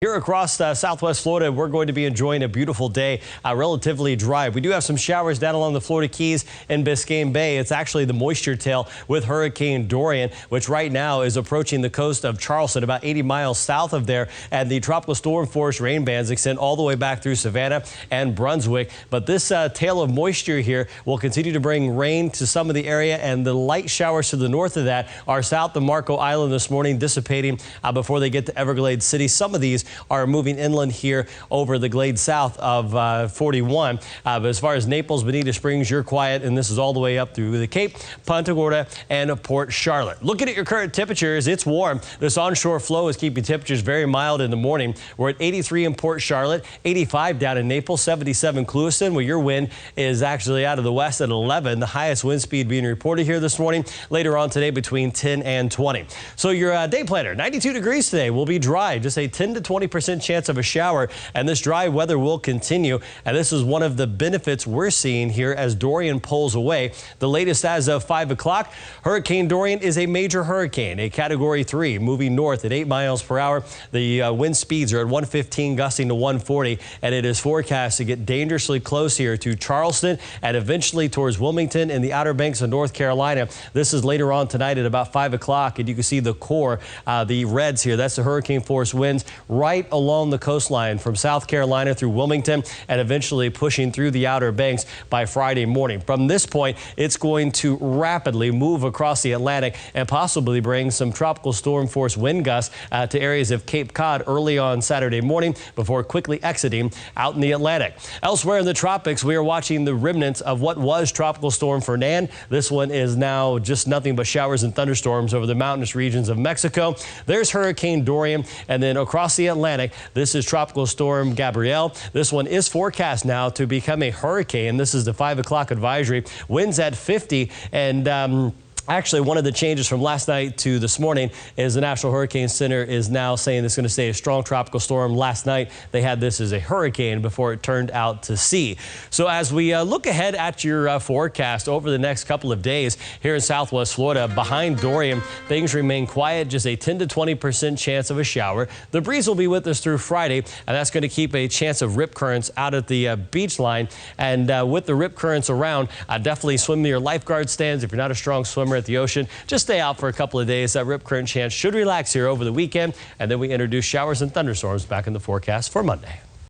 Here across southwest Florida, we're going to be enjoying a beautiful day, relatively dry. We do have some showers down along the Florida Keys and Biscayne Bay. It's actually the moisture tail with Hurricane Dorian, which right now is approaching the coast of Charleston, about 80 miles south of there. And the tropical storm force rain bands extend all the way back through Savannah and Brunswick. But this tail of moisture here will continue to bring rain to some of the area, and the light showers to the north of that are south of Marco Island this morning, dissipating before they get to Everglades City. Some of these are moving inland here over the glade south of 41. But as far as Naples, Bonita Springs, you're quiet, and this is all the way up through the Cape, Punta Gorda, and Port Charlotte. Looking at your current temperatures, it's warm. This onshore flow is keeping temperatures very mild in the morning. We're at 83 in Port Charlotte, 85 down in Naples, 77 Clewiston, where your wind is actually out of the west at 11. The highest wind speed being reported here this morning. Later on today, between 10 and 20. So your day planner, 92 degrees today, will be dry. Just a 10 to 20% chance of a shower, and this dry weather will continue. And this is one of the benefits we're seeing here as Dorian pulls away. The latest as of 5 o'clock, Hurricane Dorian is a major hurricane, a Category 3, moving north at 8 miles per hour. The wind speeds are at 115, gusting to 140, and it is forecast to get dangerously close here to Charleston and eventually towards Wilmington and the Outer Banks of North Carolina. This is later on tonight at about 5 o'clock, and you can see the core, the reds here. That's the hurricane force winds right along the coastline from South Carolina through Wilmington and eventually pushing through the Outer Banks by Friday morning. From this point, it's going to rapidly move across the Atlantic and possibly bring some tropical storm force wind gusts to areas of Cape Cod early on Saturday morning before quickly exiting out in the Atlantic. Elsewhere in the tropics, we are watching the remnants of what was Tropical Storm Fernand. This one is now just nothing but showers and thunderstorms over the mountainous regions of Mexico. There's Hurricane Dorian, and then across the Atlantic, this is Tropical Storm Gabrielle. This one is forecast now to become a hurricane. This is the 5 o'clock advisory. Winds at 50, and actually, one of the changes from last night to this morning is the National Hurricane Center is now saying it's going to stay a strong tropical storm. Last night, they had this as a hurricane before it turned out to sea. So as we look ahead at your forecast over the next couple of days here in southwest Florida, behind Dorian, things remain quiet, just a 10 to 20% chance of a shower. The breeze will be with us through Friday, and that's going to keep a chance of rip currents out at the beach line. And with the rip currents around, definitely swim to your lifeguard stands. If you're not a strong swimmer at the ocean, just stay out for a couple of days. That rip current chance should relax here over the weekend, and then we introduce showers and thunderstorms back in the forecast for Monday.